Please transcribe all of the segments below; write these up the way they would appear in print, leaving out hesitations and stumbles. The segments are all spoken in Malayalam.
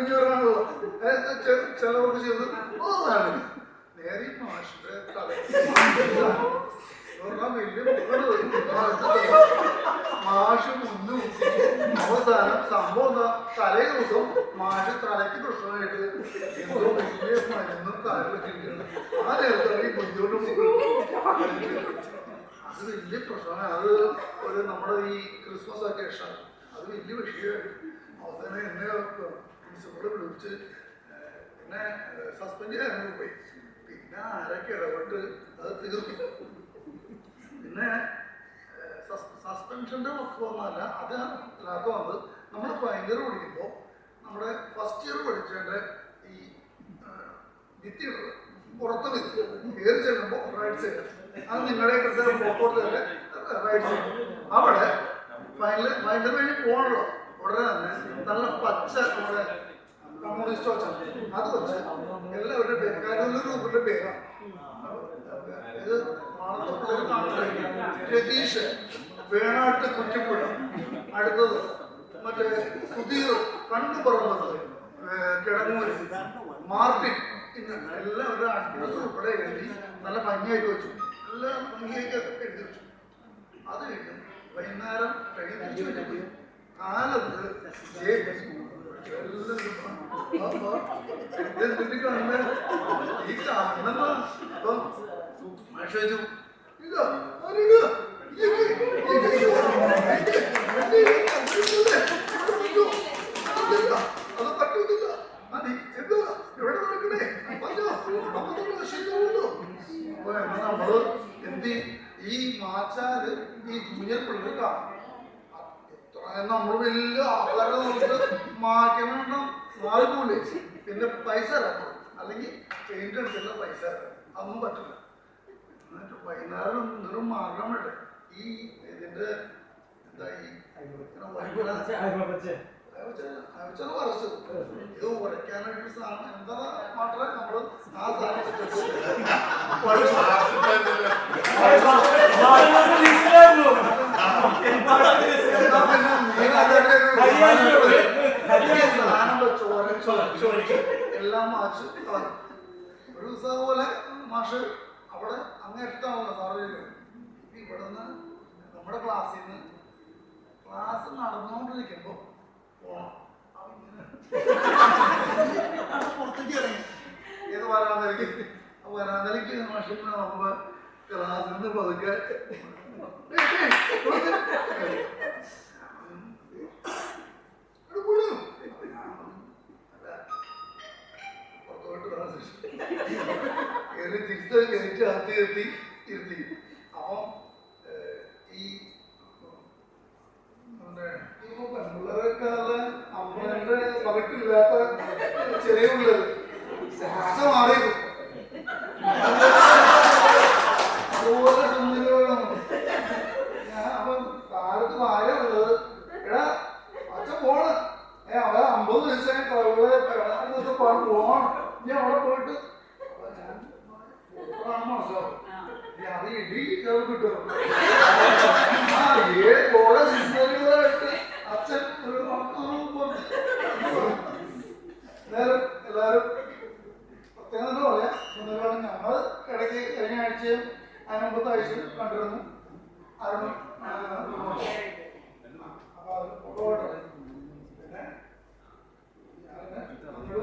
കുഞ്ഞുറാണല്ലോ ചിലവർക്ക് ചെയ്ത് നേരെ മാഷിന്റെ മാഷ് മുന്നു അവസാനം സംഭവം എന്താ തലേ ദിവസം മാഷ് തലയ്ക്ക് പ്രശ്നമായിട്ട് എന്തോ വലിയ മരുന്നും കാര്യമൊക്കെ ആ നേരത്തെ ബുദ്ധിമുട്ട് അത് വലിയ പ്രശ്നമാണ്. അത് ഒരു നമ്മുടെ ഈ ക്രിസ്മസ് അക്കേഷൻ അത് വലിയ വിഷയമായിട്ട് അവസാനം എന്നെ പ്രിൻസിപ്പളെ വിളിച്ച് എന്നെ സസ്പെൻഡ് ചെയ്യാനൊക്കെ പോയി. പിന്നെ ആരൊക്കെ ഇടപെട്ട് അത് തീർന്നു. പിന്നെ സസ്പെൻഷൻ്റെ വന്നല്ല അത് ഇതിനകത്ത് വന്നത് നമ്മൾ ഫൈനൽ ഇയർ പഠിക്കുമ്പോൾ നമ്മുടെ ഫസ്റ്റ് ഇയർ പഠിച്ചതിൻ്റെ ഈ ഭിത്തിയുള്ളത് പുറത്ത് ഭിത്തി കയറി ചെല്ലുമ്പോൾ റൈറ്റ് സൈഡ് അത് നിങ്ങളെ കൃത്യം ഫോട്ടോ തന്നെ റൈറ്റ് സൈഡ് അവിടെ ഫൈനൽ കഴിഞ്ഞ് പോകണല്ലോ ഉടനെ തന്നെ നല്ല പച്ച നമ്മുടെ കമ്മ്യൂണിസ്റ്റ് വെച്ചാണ് അത് വെച്ച് എല്ലാവരുടെ പേര് കാര്യം ഗ്രൂപ്പിന്റെ പേരാണ്. ഇത് രതീഷ് വേണാട്ട് കുറ്റിപ്പുഴ, അടുത്തത് മറ്റേ സുധീർ കണ്ടുപറമ്പത് കിടങ്ങൂര് മാർട്ടിൻ, എല്ലാവരുടെ അഡ്രസ് ഉൾപ്പെടെ എഴുതി നല്ല ഭംഗിയായിട്ട് വെച്ചു. നല്ല ഭംഗിയായിട്ട് എഴുതി വെച്ചു. അത് കഴിഞ്ഞു വൈകുന്നേരം കഴിഞ്ഞ് തിരിച്ചു വെച്ചു കാലത്ത് ഈ കാണുന്ന അപ്പൊ മാഷ് ചോദിച്ചു അത് പറ്റൂല മതി എന്താ എവിടെ നടക്കണേ പറഞ്ഞോ അപ്പൊ ശരിയാവുള്ളൂ. അപ്പൊ നമ്മള് എന്ത് ഈ മാച്ചാല് ഈ ജൂനിയർ പിള്ളേർ കാണും. നമ്മൾ വലിയ ആൾക്കാരെ നമുക്ക് മാറ്റം വേണം മാറിപ്പോലെ പിന്നെ പൈസ ഇറക്കണം അല്ലെങ്കിൽ പെയിന്റ് അടിച്ചുള്ള പൈസ അതൊന്നും പറ്റില്ല. എന്നിട്ട് വൈകുന്നേരം എന്തൊരു മാർഗം വേണ്ടേ ഈ ഇതിന്റെ എന്താ ഈ വരച്ചത് ഇത് ഉരയ്ക്കാനായിട്ട് സാധനം എന്താ മാത്രമേ നമ്മള് ആ സാധനം ചോരച്ച് എല്ലാം മാച്ച് ഒരു ദിവസം പോലെ മാഷ് അവിടെ അങ്ങേറ്റാണല്ലോ സാറ് ഇവിടെ നിന്ന് നമ്മുടെ ക്ലാസ്സിൽ നിന്ന് ക്ലാസ് നടന്നുകൊണ്ടിരിക്കുമ്പോ പോണം പുറത്തേക്ക് ഇറങ്ങി ഏത് വരാന്തരക്ക് വരാന്തരക്ക് മാഷിന് നമ്മൾ ക്ലാസ്സിൽ നിന്ന് പതുക്കെ തിരിച്ച് അകത്ത് ഇരുത്തി. അപ്പം ഈ പെൺപിള്ളേരെക്കാളെ അമ്മേന്റെ പകട്ടില്ലാത്ത ചെറിയ പിള്ളേർ ശ്വാസം മാറിയത് അതുപോലെ സുന്ദരികളും ഞാൻ അപ്പം കാലത്ത് ഭാര്യ ഉള്ളത് എടാ അച്ഛൻ പോണ് അവ 50 ദിവസം പോകണം ഇനി അവിടെ പോയിട്ട് മനസ്സിലാവും അത് ഇടി കിട്ടും. സിസ്റ്ററുകളായിട്ട് അച്ഛൻ ഒരു നേരം എല്ലാവരും പ്രത്യേകം തന്നെ പറയാം. സുന്ദരമാണ് ഞങ്ങൾ ഇടയ്ക്ക് കഴിഞ്ഞ ആഴ്ചയും അതിനുമ്പത്തെ ആഴ്ച കണ്ടിരുന്നു അരുൺ. അപ്പൊ അത് ഫോട്ടോ പിന്നെ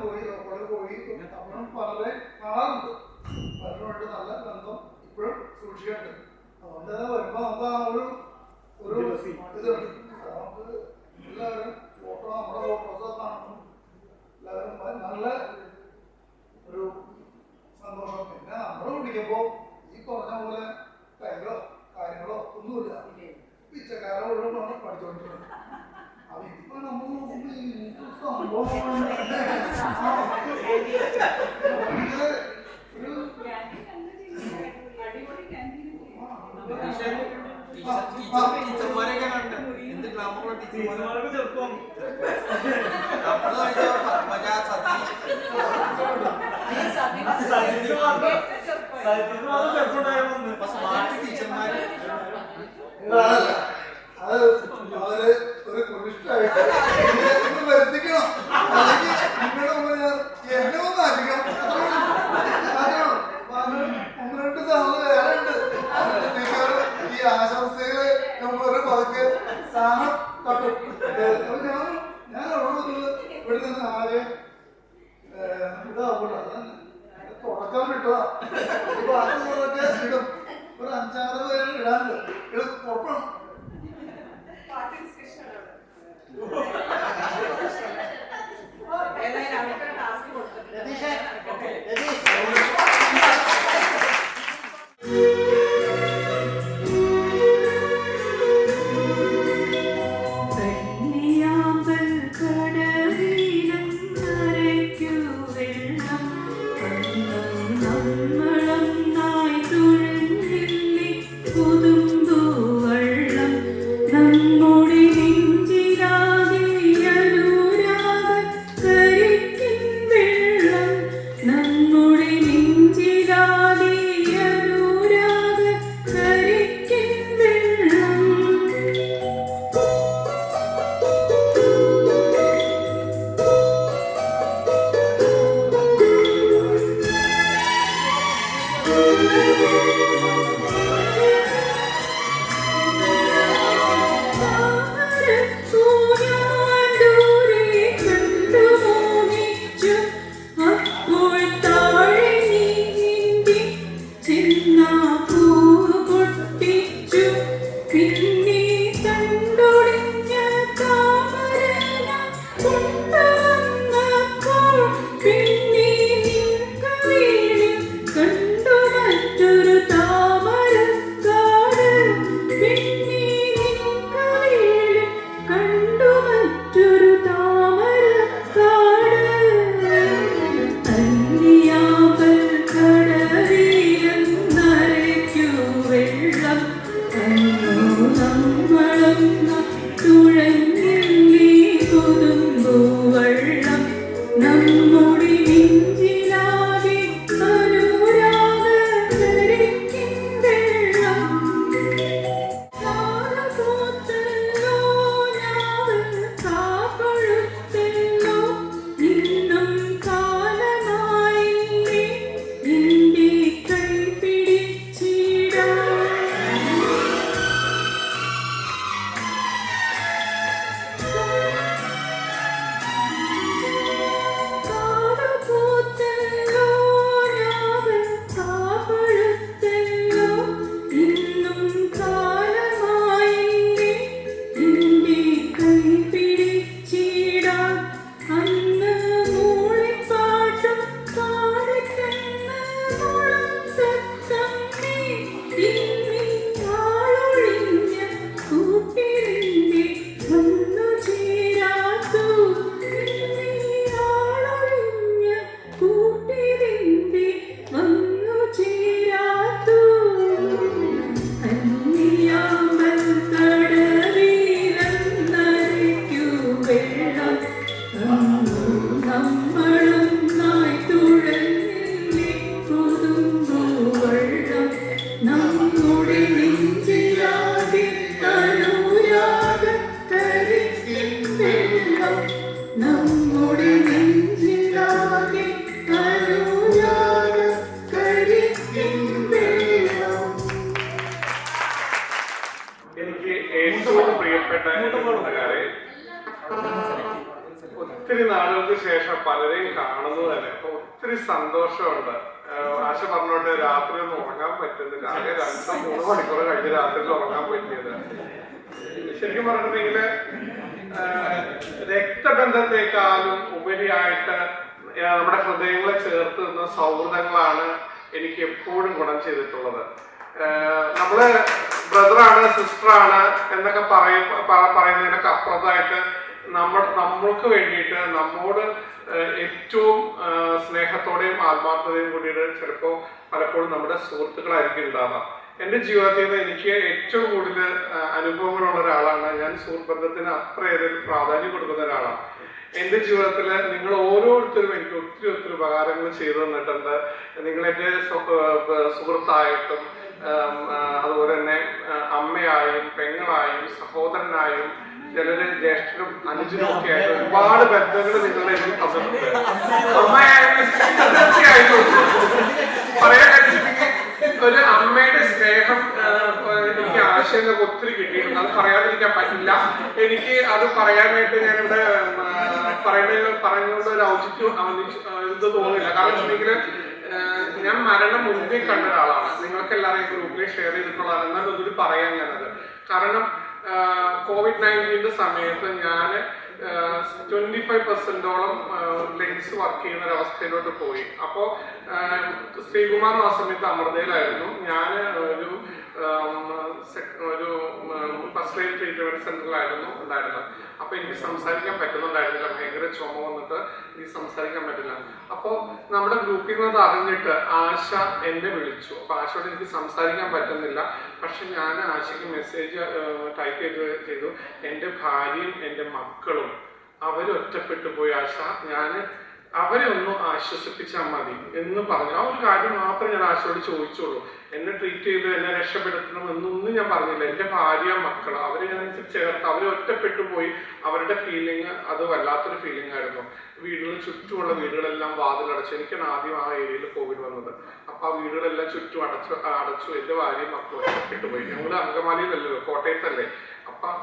പോയി അപ്പോഴും പലരെ കാണാറുണ്ട്. പലരുമായിട്ട് നല്ല ബന്ധം ഇപ്പോഴും സൂക്ഷിക്കുന്നുണ്ട്. അതുകൊണ്ട് തന്നെ വരുമ്പോ നമുക്ക് ആ ഒരു ഇതുണ്ട്. നമുക്ക് എല്ലാവരും ഫോട്ടോ നമ്മുടെ ഫോട്ടോസ് കാണുന്നു. എല്ലാവരും നല്ല ഒരു സന്തോഷം. പിന്നെ നമ്മൾ കുടിക്കുമ്പോ ഈ പറഞ്ഞ പോലെ കൈകളോ കാര്യങ്ങളോ ഒന്നുമില്ല. പിച്ചക്കാരെ ഒഴിവാണ് പഠിച്ചുകൊണ്ടിരുന്നത്. അപ്പൊ ഇപ്പൊ നമ്മൾ നോക്കുമ്പോ സംഭവം ടീച്ചർമാരൊക്കെ കണ്ട് എന്ത് ഗ്രാമമുള്ള ടീച്ചർമാരൊക്കെ ചെറുപ്പം സ്മാർട്ട് ടീച്ചർമാര് അത് അവര് ഒരു കുറിഷ്ടായിട്ട് വരുത്തിക്കണം അല്ലെങ്കിൽ ഇപ്പോഴത്തെ ആകെ ഇതാവൂല തുടക്കാൻ വിട്ടതാ ഇപ്പൊ അതുപോലൊക്കെ ഇടും ഒരു 5-6 പേര് ഇടാണ്ട് ഇത് കുഴപ്പമാണ്. ഒത്തിരി നാളുകൾക്ക് ശേഷം പലരെയും കാണുന്നത് തന്നെ അപ്പൊ ഒത്തിരി സന്തോഷമുണ്ട്. ആശ പറഞ്ഞോണ്ട് രാത്രി ഒന്നും ഉറങ്ങാൻ പറ്റുന്നില്ല. ആകെ 2-3 മണിക്കൂർ കഴിഞ്ഞ് രാത്രിയിൽ ഉറങ്ങാൻ പറ്റിയത്. ശരിക്കും പറഞ്ഞിട്ടുണ്ടെങ്കില് രക്തബന്ധത്തെക്കാളും ഉപരിയായിട്ട് നമ്മുടെ ഹൃദയങ്ങളെ ചേർത്ത് നിന്ന സൗഹൃദങ്ങളാണ് എനിക്ക് എപ്പോഴും ഗുണം ചെയ്തിട്ടുള്ളത്. നമ്മള് ബ്രദറാണ് സിസ്റ്ററാണ് എന്നൊക്കെ പറയുന്നതിനൊക്കെ അപ്പുറത്തായിട്ട് നമ്മൾക്ക് വേണ്ടിയിട്ട് നമ്മോട് ഏറ്റവും സ്നേഹത്തോടെയും ആത്മാർത്ഥതയും കൂടിയിട്ട് ചിലപ്പോൾ പലപ്പോഴും നമ്മുടെ സുഹൃത്തുക്കളായിരിക്കും ഉണ്ടാവാം. എൻ്റെ ജീവിതത്തിൽ നിന്ന് എനിക്ക് ഏറ്റവും കൂടുതൽ അനുഭവങ്ങളുള്ള ഒരാളാണ് ഞാൻ. സുഹൃത്ത് ബന്ധത്തിന് അത്രയേറെ പ്രാധാന്യം കൊടുക്കുന്ന ഒരാളാണ്. എൻ്റെ ജീവിതത്തിൽ നിങ്ങൾ ഓരോരുത്തരും എനിക്ക് ഒത്തിരി ഉപകാരങ്ങൾ ചെയ്തു തന്നിട്ടുണ്ട്. നിങ്ങളെൻ്റെ സുഹൃത്തായിട്ടും അതുപോലെ തന്നെ അമ്മയായും പെങ്ങളായും സഹോദരനായും ചിലര് ജ്യേഷ്ഠനും അനുജനും ഒക്കെ ആയിട്ട് ഒരുപാട് ബന്ധങ്ങൾ നിങ്ങൾ എനിക്ക് തന്നിട്ടുണ്ട്. അമ്മയായാലും തീർച്ചയായിട്ടും പറയാൻ കഴിച്ചിട്ടുണ്ടെങ്കിൽ ഒരു അമ്മയുടെ സ്നേഹം എനിക്ക് ആശയങ്ങൾ ഒത്തിരി കിട്ടിയിട്ടുണ്ട്. അത് പറയാതിരിക്കാൻ പറ്റില്ല. എനിക്ക് അത് പറയാനായിട്ട് ഞാനിവിടെ പറയുന്നത് ഒരു ഔചിത്യം ഇത് തോന്നുന്നില്ല. കാരണം വെച്ചിട്ടുണ്ടെങ്കിൽ ഞാൻ മരണം മുൻപേ കണ്ട ഒരാളാണ്. നിങ്ങൾക്ക് എല്ലാവരെയും ഗ്രൂപ്പിൽ ഷെയർ ചെയ്തിട്ടുള്ളതാണ്. എന്നാൽ ഒന്നുകൂടി പറയാൻ ഞാനത്, കാരണം COVID-19 സമയത്ത് ഞാൻ 25% ലെൻസ് വർക്ക് ചെയ്യുന്ന ഒരവസ്ഥയിലോട്ട് പോയി. അപ്പോൾ ശ്രീകുമാർ ആ സമയത്ത് അമൃതയിലായിരുന്നു. ഞാൻ ഒരു ഫസ്റ്റ് ലൈൻ ട്രീറ്റ്മെന്റ് സെന്ററിലായിരുന്നു ഉണ്ടായിരുന്നത്. അപ്പോൾ എനിക്ക് സംസാരിക്കാൻ പറ്റുന്നുണ്ടായിരുന്നില്ല. ഭയങ്കര ചുമ വന്നിട്ട് എനിക്ക് സംസാരിക്കാൻ പറ്റില്ല. അപ്പോൾ നമ്മുടെ ഗ്രൂപ്പിൽ നിന്ന് അറിഞ്ഞിട്ട് ആശ എന്നെ വിളിച്ചു. അപ്പോൾ ആശയോട് എനിക്ക് സംസാരിക്കാൻ പറ്റുന്നില്ല. പക്ഷെ ഞാൻ ആശയ്ക്ക് മെസ്സേജ് ടൈപ്പ് ചെയ്തു. എൻ്റെ ഭാര്യയും എൻ്റെ മക്കളും അവരൊറ്റപ്പെട്ടു പോയി ആശ, ഞാൻ അവരെ ഒന്ന് ആശ്വസിപ്പിച്ചാൽ മതി എന്ന് പറഞ്ഞു. ആ ഒരു കാര്യം മാത്രമേ ഞാൻ ആശയോട് ചോദിച്ചുള്ളൂ. എന്നെ ട്രീറ്റ് ചെയ്ത് എന്നെ രക്ഷപ്പെടുത്തണം എന്നൊന്നും ഞാൻ പറഞ്ഞില്ല. എൻ്റെ ഭാര്യ മക്കൾ അവരെ ഞാൻ ചേർത്ത് അവരെ ഒറ്റപ്പെട്ടു പോയി. അവരുടെ ഫീലിംഗ് അത് വല്ലാത്തൊരു ഫീലിംഗ് ആയിരുന്നു. വീടുകൾ ചുറ്റുമുള്ള വീടുകളെല്ലാം വാതിലടച്ചു. എനിക്കാണ് ആദ്യം ആ ഏരിയയിൽ കോവിഡ് വന്നത്. അപ്പോൾ ആ വീടുകളെല്ലാം ചുറ്റും അടച്ചു. എൻ്റെ ഭാര്യയും മക്കളും ഒറ്റപ്പെട്ടു പോയി. ഞങ്ങൾ അങ്കമാലിയിലല്ലോ, കോട്ടയത്തല്ലേ. അപ്പം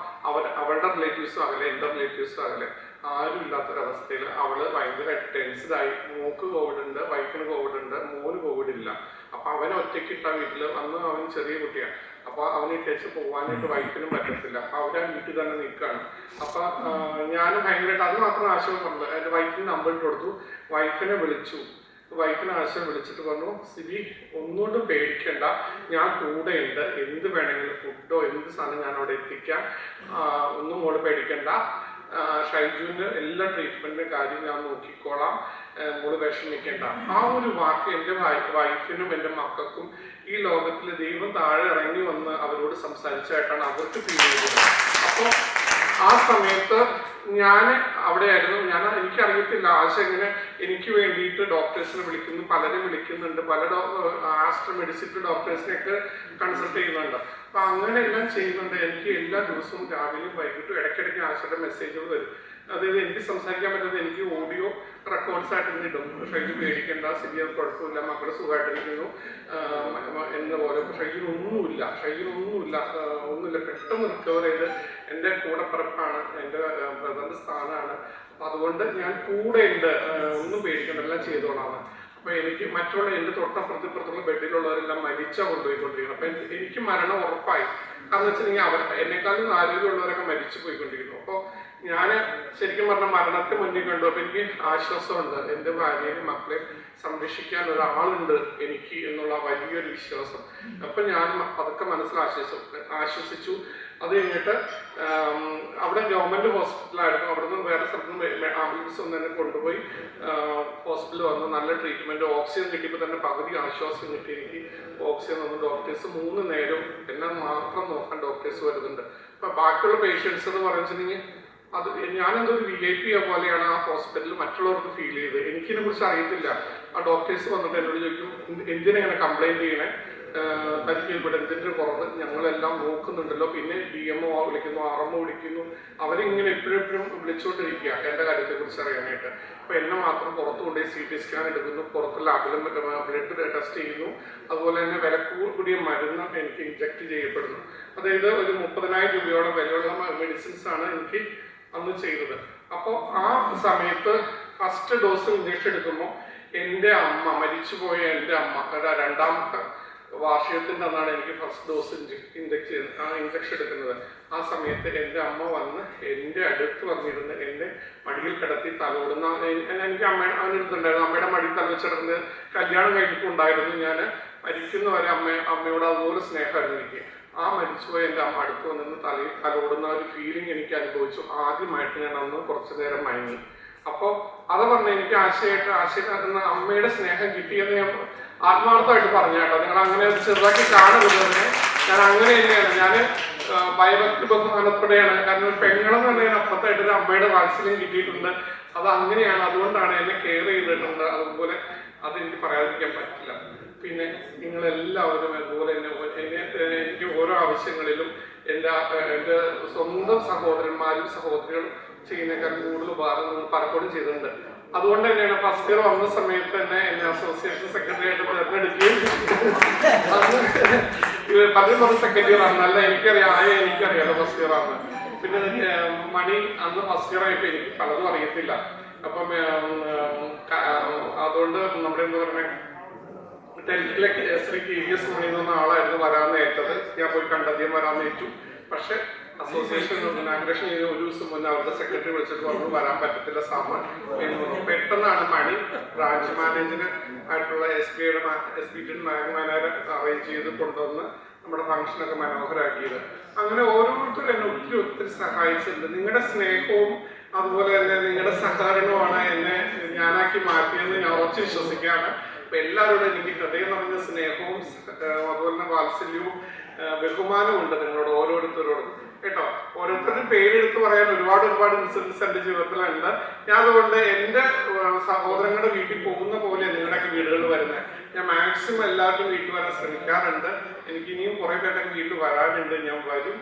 അവളുടെ റിലേറ്റീവ്സും അകലെ, എൻ്റെ റിലേറ്റീവ്സും അകലെ, ആരും ഇല്ലാത്തൊരവസ്ഥയിൽ അവള് ഭയങ്കര ടെൻസ്ഡായി. മോക്ക് കോവിഡ് ഉണ്ട്, വൈഫിന് കോവിഡ് ഉണ്ട്, മോന് കോവിഡ് ഇല്ല. അപ്പൊ അവനെ ഒറ്റയ്ക്കിട്ട വീട്ടില് അന്ന് അവൻ ചെറിയ കുട്ടിയാണ്. അപ്പൊ അവനെ ഇട്ടേച്ച് പോകാനായിട്ട് വൈഫിനും പറ്റത്തില്ല. അപ്പൊ അവരാ വീട്ടിൽ തന്നെ നിൽക്കുകയാണ്. അപ്പൊ ഞാൻ ഭയങ്കരമായിട്ട് അത് മാത്രം ആശയം പറഞ്ഞത്. എൻ്റെ വൈഫിന് നമ്പർ ഇട്ട് കൊടുത്തു. വൈഫിനെ വിളിച്ചു. വൈഫിനെ ആശയം വിളിച്ചിട്ട് പറഞ്ഞു, സിബി ഒന്നുകൊണ്ടും പേടിക്കണ്ട, ഞാൻ കൂടെയുണ്ട്. എന്ത് വേണമെങ്കിലും ഫുഡോ എന്ത് സാധനം ഞാൻ അവിടെ എത്തിക്കാം, ഒന്നും മോള് പേടിക്കണ്ട. ഷൈജുവിന് എല്ലാ ട്രീറ്റ്മെന്റിന്റെ കാര്യം ഞാൻ നോക്കിക്കോളാം, മോള് വിഷമിക്കേണ്ട. ആ ഒരു വാക്ക് എൻ്റെ വൈഫിനും എൻ്റെ മക്കൾക്കും ഈ ലോകത്തിൽ ദൈവം താഴെ ഇറങ്ങി വന്ന് അവരോട് സംസാരിച്ചായിട്ടാണ് അവർക്ക് ഫീൽ ചെയ്തത്. അപ്പോൾ ആ സമയത്ത് ഞാൻ അവിടെയായിരുന്നു. എനിക്കറിയത്തില്ല ആശ എങ്ങനെ എനിക്ക് വേണ്ടിയിട്ട് ഡോക്ടേഴ്സിനെ വിളിക്കുന്നു, പലരും വിളിക്കുന്നുണ്ട്, പല ആസ്ട്ര മെഡിസിറ്റി ഡോക്ടേഴ്സിനെയൊക്കെ കൺസൾട്ട് ചെയ്യുന്നുണ്ട്. അപ്പൊ അങ്ങനെ എല്ലാം ചെയ്യുന്നുണ്ട്. എനിക്ക് എല്ലാ ദിവസവും രാവിലെയും വൈകിട്ടും ഇടയ്ക്കിടയ്ക്ക് ആശയുടെ മെസ്സേജുകൾ വരും. അതായത് എനിക്ക് സംസാരിക്കാൻ പറ്റുന്നത് എനിക്ക് ഓഡിയോ റെക്കോർഡ്സ് ആയിട്ട് ഇടും. ഷൈജു പേടിക്കേണ്ട, സിബി കുഴപ്പമില്ല, മക്കളുടെ സുഖമായിട്ടിരിക്കുന്നു എന്ന പോലെ. ഷൈജിനൊന്നുമില്ല, ഒന്നുമില്ല. പെട്ടെന്ന് റിക്കവർ ചെയ്ത് എൻ്റെ കൂടെ പിറപ്പാണ്, എൻ്റെ ബ്രദറിന്റെ സ്ഥാനമാണ്. അപ്പൊ അതുകൊണ്ട് ഞാൻ കൂടെ ഉണ്ട്, ഒന്നും പേടിക്കേണ്ട, എല്ലാം ചെയ്തോളാം. അപ്പൊ എനിക്ക് മറ്റുള്ള എൻ്റെ തൊട്ടപ്പുറത്തുള്ള ബെഡിലുള്ളവരെല്ലാം മരിച്ചാ കൊണ്ടുപോയിക്കൊണ്ടിരിക്കുന്നു. അപ്പൊ എനിക്ക് മരണം ഉറപ്പായി. കാരണം വെച്ചിട്ടുണ്ടെങ്കിൽ എന്നെക്കാളും ആരോഗ്യമുള്ളവരൊക്കെ മരിച്ചു പോയിക്കൊണ്ടിരിക്കുന്നു. അപ്പോൾ ഞാൻ ശരിക്കും പറഞ്ഞ മരണത്തെ മുന്നിൽ കണ്ടു. അപ്പൊ എനിക്ക് ആശ്വാസമുണ്ട്, എൻ്റെ ഭാര്യയും മക്കളെയും സംരക്ഷിക്കാൻ ഒരാളുണ്ട് എനിക്ക് എന്നുള്ള വലിയൊരു വിശ്വാസം. അപ്പൊ ഞാൻ അതൊക്കെ ആശ്വസിച്ചു. അത് കഴിഞ്ഞിട്ട് അവിടെ ഗവൺമെന്റ് ഹോസ്പിറ്റലായിരുന്നു. അവിടെ നിന്ന് വേറെ സ്ഥലത്ത് നിന്ന് ആംബുലൻസ് ഒന്ന് തന്നെ കൊണ്ടുപോയി ഹോസ്പിറ്റലിൽ വന്നു. നല്ല ട്രീറ്റ്മെന്റ്, ഓക്സിജൻ കിട്ടിയപ്പോൾ തന്നെ പകുതി ആശ്വാസം കിട്ടി എനിക്ക്. ഓക്സിജൻ വന്നു. ഡോക്ടേഴ്സ് 3 നേരം എല്ലാം മാത്രം നോക്കാൻ ഡോക്ടേഴ്സ് വരുന്നുണ്ട്. അപ്പൊ ബാക്കിയുള്ള പേഷ്യൻസ് എന്ന് പറഞ്ഞിട്ടുണ്ടെങ്കിൽ അത് ഞാനെന്തോ ഒരു VIP പോലെയാണ് ആ ഹോസ്പിറ്റലിൽ മറ്റുള്ളവർക്ക് ഫീൽ ചെയ്ത്. എനിക്കിതിനെ കുറിച്ച് അറിയത്തില്ല. ആ ഡോക്ടേഴ്സ് വന്നിട്ട് എന്നോട് ചോദിക്കും, എന്തിനാണ് കംപ്ലൈന്റ് ചെയ്യണേ, തനിക്ക് ഇവിടെ എന്തിൻ്റെ കുറവ്, ഞങ്ങളെല്ലാം നോക്കുന്നുണ്ടല്ലോ. പിന്നെ DMO വിളിക്കുന്നു, RMO വിളിക്കുന്നു. അവരിങ്ങനെ എപ്പോഴും വിളിച്ചുകൊണ്ടിരിക്കുക എൻ്റെ കാര്യത്തെക്കുറിച്ച് അറിയാനായിട്ട്. അപ്പോൾ എന്നെ മാത്രം പുറത്തു കൊണ്ടുപോയി CT സ്കാൻ എടുക്കുന്നു, പുറത്ത് ലാബിലും ബ്ലഡ് ടെസ്റ്റ് ചെയ്യുന്നു. അതുപോലെ തന്നെ വില കൂടിയ മരുന്ന് എനിക്ക് ഇഞ്ചക്ട് ചെയ്യപ്പെടുന്നു. അതായത് ഒരു 30,000 രൂപയോളം വിലയുള്ള മെഡിസിൻസ് ആണ് എനിക്ക് അന്ന് ചെയ്തത്. അപ്പോൾ ആ സമയത്ത് ഫസ്റ്റ് ഡോസ് ഇഞ്ചക്ഷൻ എടുക്കുമ്പോൾ എൻ്റെ അമ്മ, മരിച്ചുപോയ എൻ്റെ അമ്മ, 2ാമത്തെ വാർഷികത്തിൻ്റെ അന്നാണ് എനിക്ക് ഫസ്റ്റ് ഡോസ് ഇഞ്ചക്ഷൻ എടുക്കുന്നത്. ആ സമയത്ത് എൻ്റെ അമ്മ വന്ന് എൻ്റെ അടുത്ത് വന്നിരുന്ന് എന്നെ മടിയിൽ കിടത്തി തലോടുന്ന, എനിക്ക് അവനെടുത്തുണ്ടായിരുന്നു. അമ്മയുടെ മടിയിൽ തലവെച്ചിടന്ന് കല്യാണം കഴിഞ്ഞിട്ടുണ്ടായിരുന്നു. ഞാൻ മരിക്കുന്നവരെ അമ്മയോട് അതുപോലെ സ്നേഹമായിരുന്നു എനിക്ക്. ആ മരിച്ചുപോയ എൻ്റെ അമ്മ അടുത്ത് വന്നിരുന്ന് തലോടുന്ന ഒരു ഫീലിംഗ് എനിക്ക് അനുഭവിച്ചു. ആദ്യമായിട്ട് ഞാൻ അന്ന് കുറച്ചു നേരം മയങ്ങി. അപ്പോൾ അത് പറഞ്ഞ എനിക്ക് ആശയക്കാരുന്ന അമ്മയുടെ സ്നേഹം കിട്ടിയെന്ന് ഞാൻ ആത്മാർത്ഥമായിട്ട് പറഞ്ഞു കേട്ടോ. നിങ്ങൾ അങ്ങനെ ചെറുതാക്കി കാണരുത്. ഞാൻ അങ്ങനെ തന്നെയാണ്. ഞാൻ ഭയഭക്തി ബഹുമാനത്തോടെയാണ്. കാരണം ഒരു പെങ്ങളെന്ന് പറഞ്ഞാൽ അപ്പുറത്തായിട്ട് ഒരു അമ്മയുടെ വാത്സല്യം കിട്ടിയിട്ടുണ്ട്. അത് അങ്ങനെയാണ്. അതുകൊണ്ടാണ് എന്നെ കെയർ ചെയ്തിട്ടുണ്ട്. അതുപോലെ അതെനിക്ക് പറയാതിരിക്കാൻ പറ്റില്ല. പിന്നെ നിങ്ങളെല്ലാവരും അതുപോലെ എനിക്ക് ഓരോ ആവശ്യങ്ങളിലും എൻ്റെ സ്വന്തം സഹോദരന്മാരും സഹോദരികളും ചെയ്യുന്നേക്കാൾ കൂടുതൽ ഉപകാരം നിങ്ങൾ പലപ്പോഴും ചെയ്തിട്ടുണ്ട്. അതുകൊണ്ട് തന്നെയാണ് ഫസ്റ്റ് ഇയർ വന്ന സമയത്ത് തന്നെ എന്നെ അസോസിയേഷൻ സെക്രട്ടറി ആയിട്ട് തിരഞ്ഞെടുക്കുകയും പലരും പറഞ്ഞ സെക്കൻഡ് ഇയർ ആണ്. അല്ല എനിക്കറിയാലോ ഫസ്റ്റ് ഇയർ ആണ്. പിന്നെ മണി അന്ന് ഫസ്റ്റ് ഇയർ ആയിട്ട് എനിക്ക് പലതും അറിയത്തില്ല. അപ്പം അതുകൊണ്ട് നമ്മുടെ എന്താ പറയുക, 10th ശ്രീ KVS മണി എന്ന് പറഞ്ഞ ആളായിരുന്നു വരാമെന്ന് ഏറ്റത്. ഞാൻ പോയി കണ്ടധികം വരാമെന്ന് ഏറ്റു. പക്ഷെ അസോസിയേഷൻ ഇനാഗ്രേഷൻ ചെയ്ത് ഒരു ദിവസം മുന്നേ അവരുടെ സെക്രട്ടറി വിളിച്ചിട്ട് പറഞ്ഞു വരാൻ പറ്റത്തില്ല സാമാൻ എന്ന് പറഞ്ഞു. പെട്ടെന്നാണ് മണി ബ്രാഞ്ച് മാനേജർ ആയിട്ടുള്ള SBT മാനേജർ അറേഞ്ച് ചെയ്ത് കൊണ്ടുവന്ന് നമ്മുടെ ഫംഗ്ഷനൊക്കെ മനോഹരമാക്കിയത്. അങ്ങനെ ഓരോരുത്തരും എന്നെ ഒത്തിരി സഹായിച്ചിട്ടുണ്ട്. നിങ്ങളുടെ സ്നേഹവും അതുപോലെ തന്നെ നിങ്ങളുടെ സഹകരണമാണ് എന്നെ ഞാനാക്കി മാറ്റിയെന്ന് ഞാൻ ഉറച്ചു വിശ്വസിക്കുകയാണ്. അപ്പൊ എല്ലാവരോടും എനിക്ക് ഹൃദയം നിറഞ്ഞ സ്നേഹവും അതുപോലെ തന്നെ വാത്സല്യവും ബഹുമാനവും ഉണ്ട് നിങ്ങളോട് ഓരോരുത്തരോടും കേട്ടോ. ഓരോരുത്തരുടെ പേരെടുത്ത് പറയാൻ ഒരുപാട് ഇൻസിഡൻസ് എന്റെ ജീവിതത്തിലുണ്ട്. ഞാൻ അതുകൊണ്ട് എന്റെ സഹോദരങ്ങളുടെ വീട്ടിൽ പോകുന്ന പോലെ നിങ്ങളുടെയൊക്കെ വീടുകളിൽ വരുന്നത്. ഞാൻ മാക്സിമം എല്ലാവർക്കും വീട്ടിൽ വരാൻ ശ്രമിക്കാറുണ്ട്. എനിക്ക് ഇനിയും കുറെ പേരുടെ വീട്ടിൽ വരാനുണ്ട്. ഞാൻ വരും.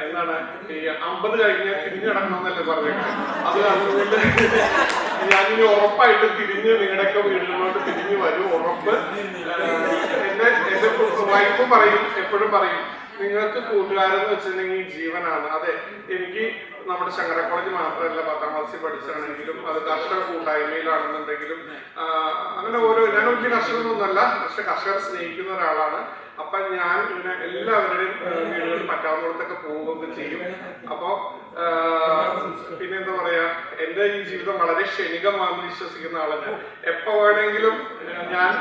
എന്താണ് ഈ 50 കഴിഞ്ഞാൽ തിരിഞ്ഞു നടക്കണമെന്നല്ലേ പറഞ്ഞേക്കാം. അതുകൊണ്ട് ഞാനിനി ഉറപ്പായിട്ട് തിരിഞ്ഞ് നിങ്ങളുടെയൊക്കെ വീടുകളിലോട്ട് തിരിഞ്ഞു വരും, ഉറപ്പ്. എന്റെ വൈഫ് പറയും, എപ്പോഴും പറയും, നിങ്ങൾക്ക് കൂട്ടുകാരെന്ന് വെച്ചിട്ടുണ്ടെങ്കിൽ ജീവനാണ്. അതെ, എനിക്ക് നമ്മുടെ ശങ്കര കോളേജ് മാത്രമല്ല 10ാം ക്ലാസ്സിൽ പഠിച്ചാണെങ്കിലും അത് കർഷക കൂട്ടായ്മയിലാണെന്നുണ്ടെങ്കിലും അങ്ങനെ ഞാൻ വലിയ കർഷകനൊന്നുമല്ല, പക്ഷെ കർഷകർ സ്നേഹിക്കുന്ന ഒരാളാണ്. അപ്പൊ ഞാൻ ഇങ്ങനെ എല്ലാവരുടെയും വീടുകളിൽ പറ്റാവുന്നിടത്തൊക്കെ പോവുകയൊക്കെ ചെയ്യും. അപ്പൊ പിന്നെ എന്താ പറയാ, എന്റെ ഈ ജീവിതം വളരെ ക്ഷണികമാണെന്ന് വിശ്വസിക്കുന്ന ആളാണ്. എപ്പോ വേണമെങ്കിലും ഞാൻ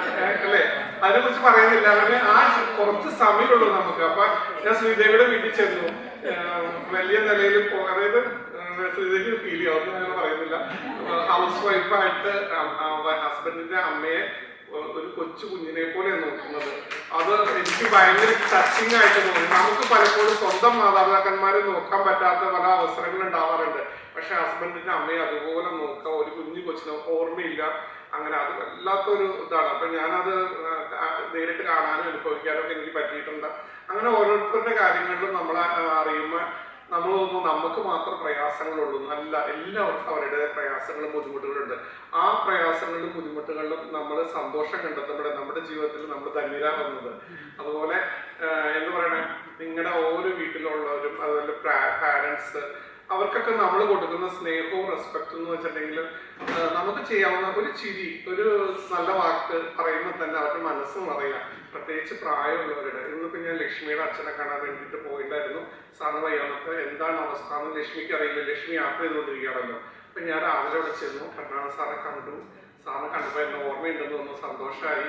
അല്ലെ അതിനെ കുറിച്ച് പറയുന്നില്ല. അങ്ങനെ ആ കുറച്ച് സമയമുള്ളൂ നമുക്ക്. അപ്പൊ ഞാൻ ശ്രീദേവിയുടെ വീട്ടിൽ ചെന്നു. വലിയ നിലയിൽ അതായത് ശ്രീദേവിക്ക് ഫീൽ ചെയ്യും, അതൊന്നും അങ്ങനെ പറയുന്നില്ല. ഹൗസ് വൈഫായിട്ട് ഹസ്ബൻഡിന്റെ അമ്മയെ ഒരു കൊച്ചു കുഞ്ഞിനെ പോലെ നോക്കുന്നത്. അത് എനിക്ക് ഭയങ്കര ടച്ചിങ് ആയിട്ട് തോന്നി. നമുക്ക് പലപ്പോഴും സ്വന്തം മാതാപിതാക്കന്മാരെ നോക്കാൻ പറ്റാത്ത പല അവസരങ്ങൾ ഉണ്ടാവാറുണ്ട്. പക്ഷെ ഹസ്ബൻഡിന്റെ അമ്മയെ അതുപോലെ നോക്കാം. ഒരു കുഞ്ഞു കൊച്ചിന് ഓർമ്മയില്ല. അങ്ങനെ അത് വല്ലാത്തൊരു ഇതാണ്. അപ്പൊ ഞാനത് നേരിട്ട് കാണാനും അനുഭവിക്കാനും ഒക്കെ എനിക്ക് പറ്റിയിട്ടുണ്ട്. അങ്ങനെ ഓരോരുത്തരുടെ കാര്യങ്ങളിലും നമ്മളെ അറിയുമ്പോൾ നമ്മൾ തോന്നുന്നു നമുക്ക് മാത്രം പ്രയാസങ്ങളുള്ളൂ. അല്ല, എല്ലാവർക്കും അവരുടെ പ്രയാസങ്ങളും ബുദ്ധിമുട്ടുകളുണ്ട്. ആ പ്രയാസങ്ങളിലും ബുദ്ധിമുട്ടുകളിലും നമ്മൾ സന്തോഷം കണ്ടെത്തുമ്പോൾ നമ്മുടെ ജീവിതത്തിൽ നമ്മൾ ധന്യരാകുന്നത്. അതുപോലെ എന്താ പറയണേ, നിങ്ങളുടെ ഓരോ വീട്ടിലുള്ളവരും അതുപോലെ പാരൻസ്, അവർക്കൊക്കെ നമ്മൾ കൊടുക്കുന്ന സ്നേഹവും റെസ്പെക്റ്റും എന്ന് വെച്ചിട്ടുണ്ടെങ്കിൽ നമുക്ക് ചെയ്യാവുന്ന ഒരു ചിരി, ഒരു നല്ല വാക്ക് പറയുമ്പോൾ തന്നെ അവരുടെ മനസ്സും അറിയാം. പ്രത്യേകിച്ച് പ്രായമുള്ളവരുടെ. ഇന്നിപ്പോൾ ഞാൻ ലക്ഷ്മിയുടെ അച്ഛനെ കാണാൻ വേണ്ടിയിട്ട് പോയിട്ടായിരുന്നു. സാറിന് വയ്യാന്നൊക്കെ എന്താണ് അവസ്ഥ എന്ന് ലക്ഷ്മിക്ക് അറിയില്ല. ലക്ഷ്മി യാത്ര ചെയ്തുകൊണ്ടിരിക്കുകയാണല്ലോ. അപ്പൊ ഞാൻ രാവിലെ അവിടെ ചെന്നു. പട്ടണ സാറെ കണ്ടു. സാറിനെ കണ്ടപ്പോൾ എന്നെ ഓർമ്മയുണ്ടെന്ന് തോന്നുന്നു. സന്തോഷമായി.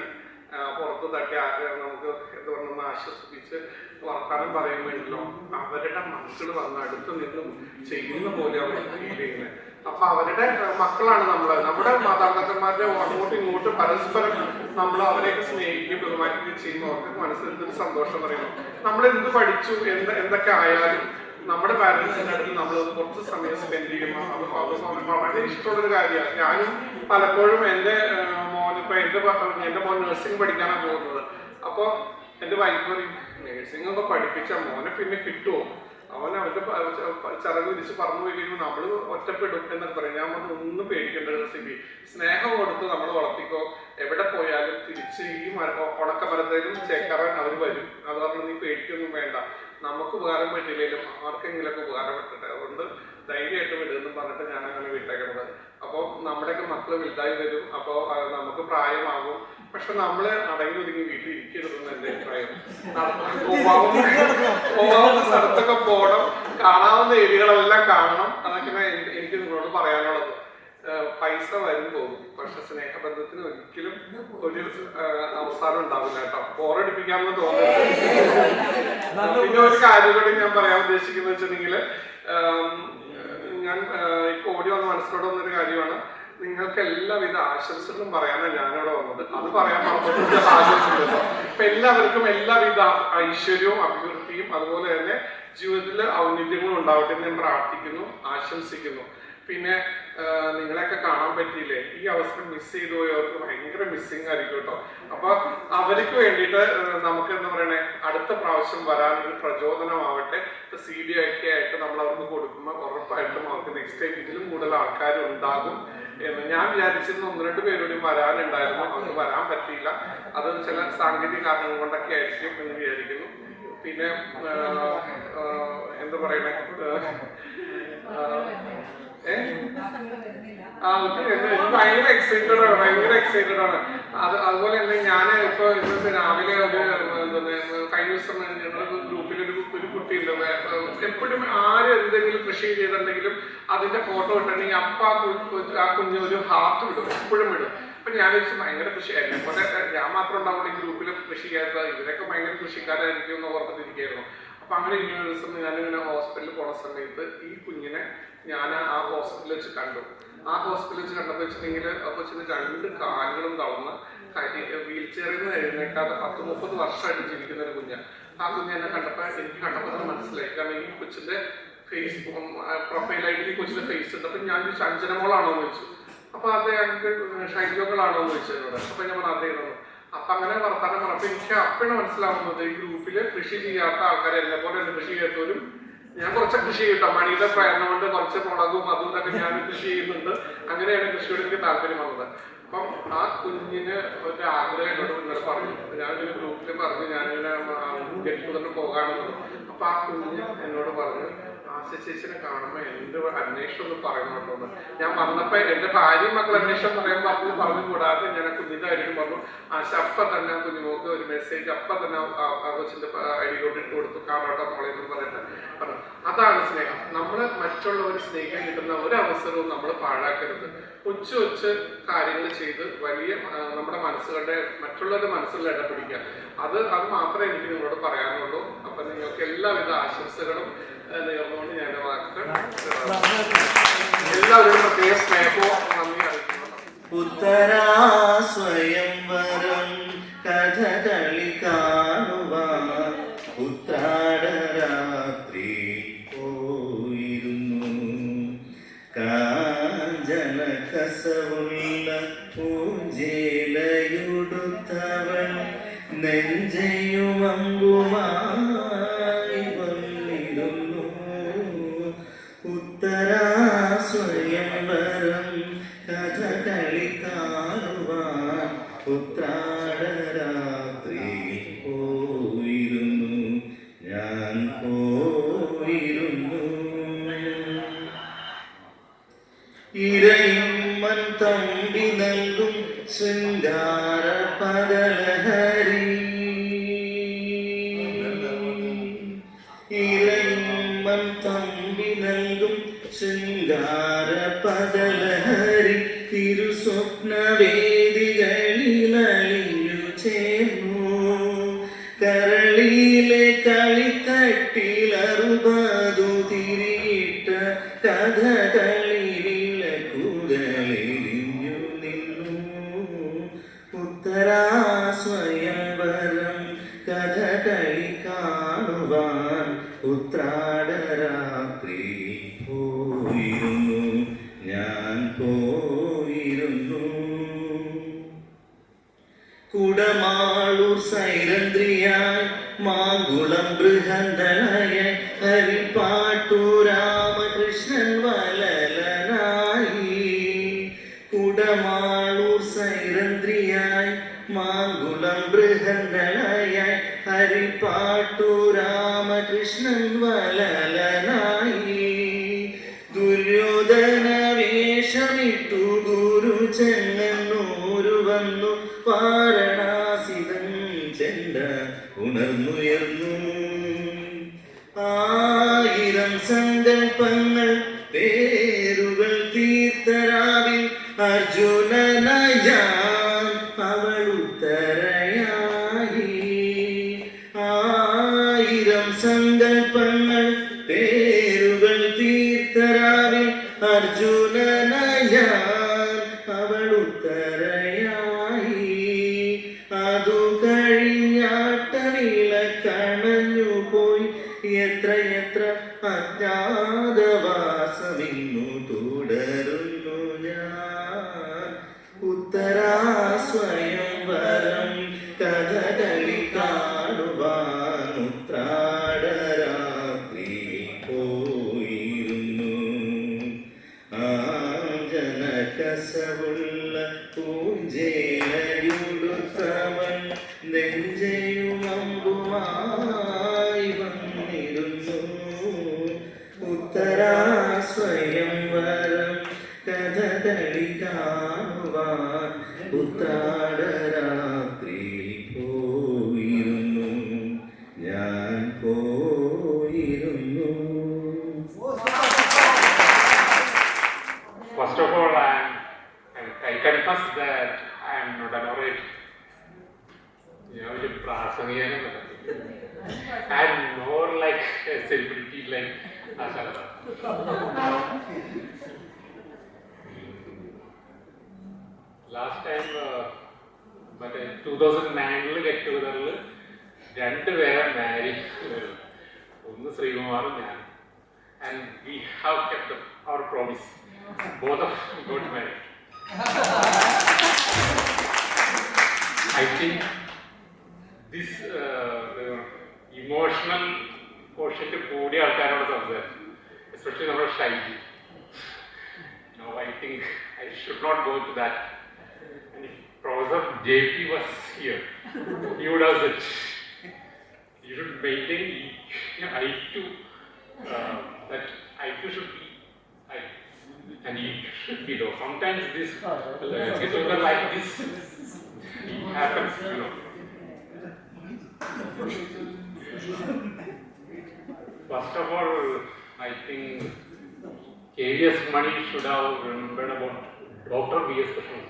പുറത്ത് തട്ടി നമുക്ക് എന്താ പറയുക ആശ്വസിപ്പിച്ച് വർത്താനം പറയാൻ വേണ്ടിയല്ലോ അവരുടെ മക്കൾ വന്ന് അടുത്ത് നിന്നും ചെയ്യുന്ന പോലെ അവർ ഫീൽ ചെയ്യുന്നത്. അപ്പൊ അവരുടെ മക്കളാണ് നമ്മുടെ മാതാപിതാക്കന്മാരുടെ അങ്ങോട്ടും ഇങ്ങോട്ടും പരസ്പരം നമ്മൾ അവരെയൊക്കെ സ്നേഹിക്കുകയും ബഹുമാനിക്കുകയും ചെയ്യുന്നവർക്ക് മനസ്സിൽ എന്തൊരു സന്തോഷം പറയുന്നു. നമ്മൾ എന്ത് പഠിച്ചു എന്തൊക്കെ ആയാലും നമ്മുടെ പാരന്റ്സിന്റെ അടുത്ത് നമ്മൾ കുറച്ച് സമയം സ്പെൻഡ് ചെയ്യുമ്പോൾ അത് വളരെ ഇഷ്ടമുള്ളൊരു കാര്യമാണ്. ഞാനും പലപ്പോഴും എൻ്റെ മോൻ നഴ്സിംഗ് പഠിക്കാനാണ് പോകുന്നത്. അപ്പോൾ എൻ്റെ വൈഫ് പറയും, നഴ്സിംഗ് ഒക്കെ പഠിപ്പിച്ച മോനെ പിന്നെ കിട്ടുമോ, അവന്റെ ചിറക് വിരിച്ച് പറന്നു പോയി കഴിയുമ്പോൾ നമ്മൾ ഒറ്റപ്പെടും എന്നൊക്കെ പറയും. ഞാൻ പറഞ്ഞു, ഒന്നും പേടിക്കേണ്ട സിബി, സ്നേഹം കൊടുത്ത് നമ്മൾ വളർത്തിക്കോ. എവിടെ പോയാലും തിരിച്ച് ഈ ഉണക്കമരത്തേലും ചേക്കാറാൻ അവർ വരും. അത് പറഞ്ഞ് നീ പേടിക്കൊന്നും വേണ്ട. നമുക്ക് ഉപകാരം പറ്റില്ലെങ്കിലും ആർക്കെങ്കിലൊക്കെ ഉപകാരപ്പെട്ടിട്ട്, അതുകൊണ്ട് ധൈര്യമായിട്ട് വിടുമെന്ന് പറഞ്ഞിട്ട് ഞാൻ അങ്ങനെ വിട്ടേക്കുന്നത്. അപ്പോൾ നമ്മുടെയൊക്കെ മക്കള് വലുതായി വരും. അപ്പോൾ നമുക്ക് പ്രായമാകും. പക്ഷെ നമ്മള് അടങ്ങി ഒതുങ്ങി വീട്ടിൽ ഇരിക്കരുതെന്ന് എന്റെ അഭിപ്രായം. പോകാവുന്ന സ്ഥലത്തൊക്കെ പോകണം, കാണാവുന്ന ഏരിയകളെല്ലാം കാണണം. അതൊക്കെ എനിക്ക് നിങ്ങളോട് പറയാനുള്ളത്. പൈസ വരും പോകും, പക്ഷെ സ്നേഹബന്ധത്തിന് ഒരിക്കലും ഒരു അവസാനം ഉണ്ടാവില്ല കേട്ടോ. ബോറടിപ്പിക്കാമെന്ന് തോന്നുന്നു. പിന്നെ ഒരു കാര്യം കൂടി ഞാൻ പറയാൻ ഉദ്ദേശിക്കുന്നത് വെച്ചിട്ടുണ്ടെങ്കിൽ, ഞാൻ ഇപ്പൊ ഓടി വന്ന മനസ്സിലോട് വന്നൊരു കാര്യമാണ്. നിങ്ങൾക്ക് എല്ലാവിധ ആശംസകളും പറയാനാണ് ഞാനിവിടെ വന്നത്. അത് പറയാൻ മാത്രമേ ആശംസിക്കുന്നു. ഇപ്പൊ എല്ലാവർക്കും എല്ലാവിധ ഐശ്വര്യവും അഭിവൃദ്ധിയും അതുപോലെ തന്നെ ജീവിതത്തിൽ ഔന്നത്യങ്ങളും ഉണ്ടാവട്ടെ എന്ന് ഞാൻ പ്രാർത്ഥിക്കുന്നു, ആശംസിക്കുന്നു. പിന്നെ നിങ്ങളെയൊക്കെ കാണാൻ പറ്റിയില്ലേ, ഈ അവസരം മിസ് ചെയ്തു പോയവർക്ക് ഭയങ്കര മിസ്സിങ് ആയിരിക്കും കേട്ടോ. അപ്പൊ അവർക്ക് വേണ്ടിയിട്ട് നമുക്ക് എന്താ പറയണേ, അടുത്ത പ്രാവശ്യം വരാനൊരു പ്രചോദനമാവട്ടെ. CD ഒക്കെ ആയിട്ട് നമ്മൾ അവർക്ക് കൊടുക്കുമ്പോൾ ഉറപ്പായിട്ടും അവർക്ക് നെക്സ്റ്റ് ടൈം ഇതിലും കൂടുതൽ ആൾക്കാർ ഉണ്ടാകും എന്ന് ഞാൻ വിചാരിച്ചിരുന്നു. 1-2 പേരോടും വരാനുണ്ടായിരുന്നു, അവർക്ക് വരാൻ പറ്റിയില്ല. അത് ചില സാങ്കേതിക കാരണങ്ങൾ കൊണ്ടൊക്കെ ആയിരിക്കും എന്ന് വിചാരിക്കുന്നു. പിന്നെ എന്താ പറയണേ ഭയങ്കര എക്സൈറ്റഡ് ആണ്. അതുപോലെ തന്നെ ഞാൻ ഇപ്പൊ ഇന്നത്തെ രാവിലെ ഒരു കഴിഞ്ഞ ദിവസം ഞങ്ങളുടെ ഗ്രൂപ്പിൽ ഒരു കുട്ടിയുണ്ട്. എപ്പോഴും ആര് എന്തെങ്കിലും കൃഷി ചെയ്തിട്ടുണ്ടെങ്കിലും അതിന്റെ ഫോട്ടോ ഇട്ടിട്ടുണ്ടെങ്കിൽ അപ്പ ആ കുഞ്ഞ് ഒരു ഹാർട്ട് വിടും, എപ്പോഴും വിടും. അപ്പൊ ഞാൻ വെച്ച് ഭയങ്കര കൃഷിയായിരുന്നു. അതുപോലെ ഞാൻ മാത്രം ഉണ്ടാവുള്ള ഈ ഗ്രൂപ്പിൽ കൃഷി ചെയ്യാത്ത ഇവരൊക്കെ ഭയങ്കര കൃഷിക്കാരായിരിക്കും എന്ന് ഓർത്തിരിക്കുകയായിരുന്നു. അപ്പൊ അങ്ങനെ ഇരിക്കുന്ന ദിവസം ഞാനിങ്ങനെ ഹോസ്പിറ്റലിൽ പോണ സമയത്ത് ഈ കുഞ്ഞിനെ ഞാൻ ആ ഹോസ്പിറ്റലിൽ വെച്ച് കണ്ടു. ആ ഹോസ്പിറ്റലിൽ വെച്ച് കണ്ടപ്പോൾ വെച്ചിട്ടുണ്ടെങ്കിൽ അപ്പോൾ രണ്ട് കാലുകളും തളർന്ന് വീൽ ചെയറിൽ നിന്ന് എഴുന്നേക്കാതെ 10-30 വർഷമായിട്ട് ജീവിക്കുന്ന ഒരു കുഞ്ഞ്. ആ കുഞ്ഞ് എന്നെ എനിക്ക് കണ്ടപ്പോൾ തന്നെ മനസ്സിലായി. കാരണം ഈ കൊച്ചിന്റെ ഫേസ് പ്രൊഫൈലായിട്ട് ഈ കൊച്ചിന്റെ ഫേസ് ഉണ്ട്. അപ്പൊ ഞാൻ ചഞ്ചനമോളാണോ എന്ന് ചോദിച്ചു. അപ്പൊ അത് ഞങ്ങൾക്ക് ഷൈജോകളാണോ എന്ന് ചോദിച്ചു എന്നോട്. അപ്പൊ ഞാൻ അതേന്നു. അപ്പൊ അങ്ങനെ വർത്താനം പറഞ്ഞപ്പോ എനിക്ക് അപ്പോഴാണ് മനസ്സിലാവുന്നത് ഈ ഗ്രൂപ്പില് കൃഷി ചെയ്യാത്ത ആൾക്കാരെ എന്നെ പോലെ കൃഷി ചെയ്യാത്തവരും. ഞാൻ കുറച്ച് കൃഷി ചെയ്യട്ടോ, മണിയുടെ പ്രേരണ കൊണ്ട് കുറച്ച് മുളകും അതും ഇതൊക്കെ ഞാൻ കൃഷി ചെയ്യുന്നുണ്ട്. അങ്ങനെയാണ് കൃഷിയോട് എനിക്ക് താല്പര്യം വന്നത്. അപ്പം ആ കുഞ്ഞിന് ഒരു ആഗ്രഹം എന്നോട് ഇന്നലെ പറഞ്ഞു. ഞാനൊരു ഗ്രൂപ്പിൽ പറഞ്ഞു ഞാനിങ്ങനെ ഗെറ്റ് പോകാണെന്ന്. അപ്പൊ ആ കുഞ്ഞ് എന്നോട് പറഞ്ഞു ആശ ചേച്ചിനെ കാണുമ്പോ എന്റെ അന്വേഷണം ഒന്ന് പറയണോന്ന്. ഞാൻ വന്നപ്പോ എന്റെ ഭാര്യയും മക്കൾ അന്വേഷണം പറയാൻ പറഞ്ഞു കൂടാതെ ഞാൻ ആ കുഞ്ഞിന്റെ കാര്യം പറഞ്ഞു. ആശ അപ്പ തന്നെ ആ കുഞ്ഞുമോക്ക് ഒരു മെസ്സേജ് അപ്പ തന്നെ ആ കൊച്ചിന്റെ ഐഡിയിലോട്ട് ഇട്ട് കൊടുത്തു. കാണോട്ടോ മോളെ എന്ന് പറയട്ടെ പറഞ്ഞു. അതാണ് സ്നേഹം. നമ്മള് മറ്റുള്ളവർ സ്നേഹിക്കാൻ കിട്ടുന്ന ഒരു അവസരവും നമ്മൾ പാഴാക്കരുത്. കൊച്ചു കാര്യങ്ങൾ ചെയ്ത് വലിയ നമ്മുടെ മനസ്സുകളുടെ മറ്റുള്ളവരുടെ മനസ്സുകളിൽ ഇടപിടിക്കുക. അത് മാത്രമേ എനിക്ക് നിങ്ങളോട് പറയാനുള്ളൂ. അപ്പൊ നിങ്ങൾക്ക് എല്ലാവിധ ആശംസകളും നേർന്നുകൊണ്ട് ഞാൻ വാക്കുകൾ എല്ലാവരും പ്രത്യേക സ്നേഹവും നന്ദി അറിയിക്കുന്നു. ഉത്തരാ സ്വയംവരം കഥകളി കാണുവാൻ ഉത്രാടരാത്രി പോയിരുന്നു. കാഞ്ചന കസവുള്ള പൂജേലയുടുത്തവൻ നെഞ്ചയുമമ്പുമായി വന്നിരുന്നു. ഉത്തരാ സ്വയംവരം കഥകളി കാണുവാൻ ഉത്രാടരാത്രി പോയിരുന്നു. ഞാൻ പോയിരുന്നു. ഇരയിമ്മൻ തമ്പി നൽകും ശൃംഗാര പദലഹരി. ഇരയിമ്മൻ തമ്പി നൽകും ശൃംഗാര പദലഹരി തിരുസ്വപ്നവേദികളിലലിഞ്ഞു ചേർന്നു. കരളിലെ കളിത്തട്ടിലറുപതു തിരിയിട്ട കഥകളിലിളകുകളിലിഞ്ഞു നിന്നു. ഉത്തരാ സ്വയംവരം കഥകളി കാണുവാൻ ഉത്രാടരാത്രി പോയിരുന്നു. ഞാൻ പോയിരുന്നു. കുടമാളൂർ സൈരന്ദ്രിയായി മാങ്കുളം ബൃഹന്തളയായി ഹരിപ്പാട്ടു രാമകൃഷ്ണൻ വലലനായി. കുടമാളൂർ സൈരന്ദ്രിയായി മാങ്കുളം ബൃഹന്തളയായി ഹരിപ്പാട്ടു രാമകൃഷ്ണൻ വലലനായി. ദുര്യോധന വേഷമിട്ടു ഗുരു ചെങ്ങന്നൂരു വന്നു. വാരണാസിതൻ ചെണ്ട ഉണർന്നുയർന്നു. 1000 സങ്കൽപ്പങ്ങൾ പേരുകൾ തീർത്തരാവിൽ അർജുനനായ അവളുത്തരയായി. 1000 സങ്കൽപ്പങ്ങൾ പേരുകൾ തീർത്തരാവിൽ അർജുനനായ അവളുത്തരയായി. അതു കഴിഞ്ഞാട്ടനില കണഞ്ഞു പോയി. എത്ര അജ്ഞാതവാസമിന്നു തുടരുന്നു ഞാൻ. ഉത്തരാ സ്വയംവരം കഥകളി കാണുവാൻ ഉത്രാടരാത്രി പോയിരുന്നു. ആഞ്ജനകസവുള്ള പൂഞ്ചേലയുടുത്തവൻ നെഞ്ചയുമമ്പുമായി ഉത്രാടരാത്രി പോയിരുന്നു ഞാൻ പോയിരുന്നു. First of all, I confess that I am not an orator. ഞാൻ ഒരു പ്രാസംഗികനല്ല. I am more like a celebrity like Ashalata. Last time, മറ്റേ 2009 get together രണ്ടുപേരെ മാരേജ്, ഒന്ന് ശ്രീകുമാറും ഞാൻ, and we have kept our promise. Both of got married. I think this emotional quotient കൂടിയ ആൾക്കാരോട് സംസാരിച്ചു, especially നമ്മുടെ Shaiji. No, I think I should not go to that. And if Professor JP was here, he would have said, you should maintain I2, that I2 should be I, and it should be low. Sometimes this disorder like this happens, you know. First of all, I think KVS Mani should have remembered about Dr. V.S. Krishnan.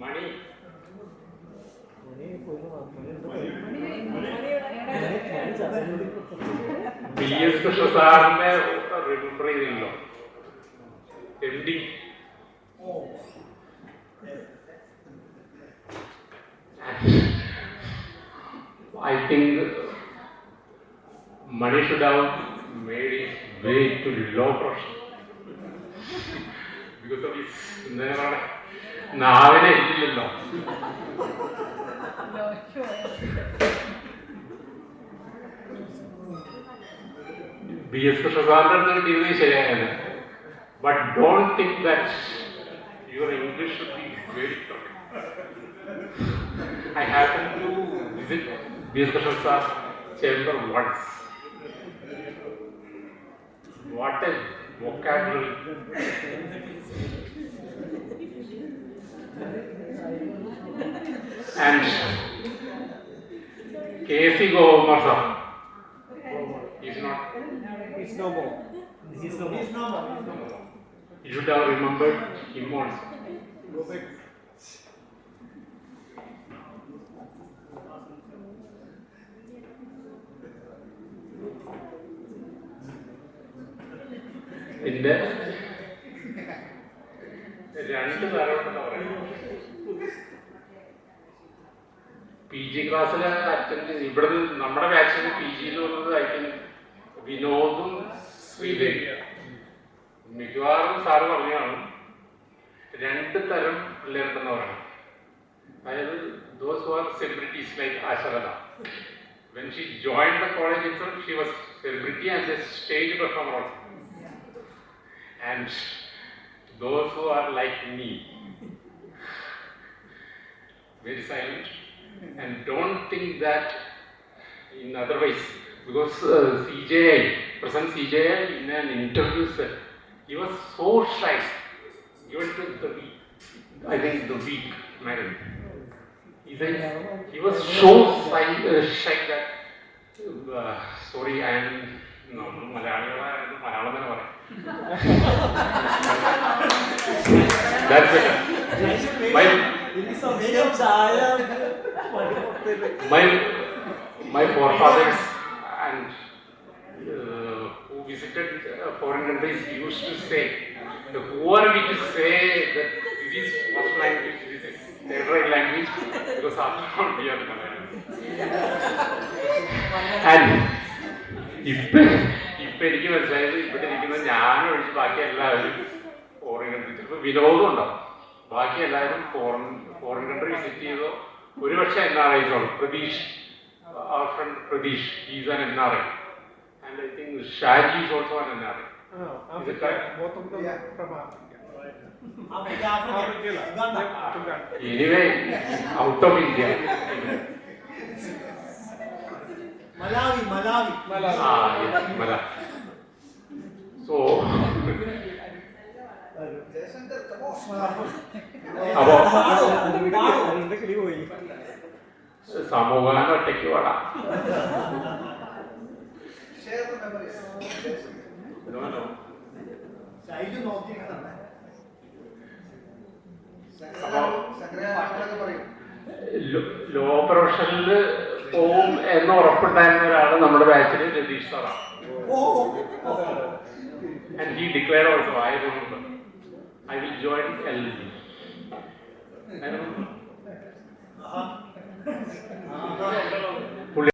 Mani. V.S. Krishnan സാറിനെ remember ചെയ്തില്ലോ. MD. I think Mani should have made his way to low pressure because of his നാവിനെ ഇല്ലല്ലോ. B.S. Krishnan സാറിന്റെ അടുത്ത് കിട്ടിയത് ശരിയായത്. But don't think that your English should be very perfect. I happened to visit B.S. Krishnan sir's chamber once. What a vocabulary! And K.C. Govamar sir is not. He's no more. He's no more. You should have remembered him also. Go back. ഇതിന്റെ രണ്ട് തരമുണ്ടെന്ന് പറയുന്നത്. PG ക്ലാസ്സിൽ അറ്റൻഡ് ഇവിടെ നമ്മുടെ ബാച്ചിന് PG എന്ന് പറയുന്നത് ഐ തിങ്ക് വിനോദും ശ്രീദേവി. മിക്കവാറും സാറ് പറഞ്ഞാണ് രണ്ട് തരം പിള്ളേരുണ്ടെന്ന് പറയുന്നത്. അതായത് those who are celebrities like Ashalata. When she joined the college itself, she was celebrity and a stage performer also. And those who are like me, very silent, and don't think that in other ways, because CJI, present CJI in an interview said he was so shy, even to the week, I think the week married. He said he was so shy that sorry, I am Malayalam എന്ന് പറയും. That's better. My forefathers and who visited foreign countries used to say, whoever we to say that this is first language, this is favorite language, because after all we are Malayalam. And ഇപ്പൊ എനിക്ക് മനസ്സിലായത് ഇവിടെ ഇരിക്കുന്ന ഞാൻ ഒഴിച്ച് ബാക്കി എല്ലാവരും ഫോറിൻ കൺട്രി, ചിലപ്പോൾ വിനോദം ഉണ്ടാവും, ബാക്കി എല്ലാവരും ഫോറിൻ കൺട്രി വിസിറ്റ് ചെയ്തോ. ഒരുപക്ഷെ NRIs ആണ്. Pratheesh, our friend Pradesh, he is an NRI, and I think Shaji is also an NRI. Both of them from Africa. Anyway, out of India. Malawi. Yes, Malawi. So Jaishankar അപ്പോ എന്റെ കിളി പോയി. സമൂഹം ഒറ്റയ്ക്ക് പാടാം. ഷൈജു നോക്കി പറയും ലോ പ്രൊഫഷനിൽ പോവും എന്ന് ഉറപ്പുണ്ടായിരുന്ന ഒരാള് നമ്മുടെ ബാച്ചിൽ രതീഷ് സാറാണ്. And he declared also, I remember, I will join LG. I remember.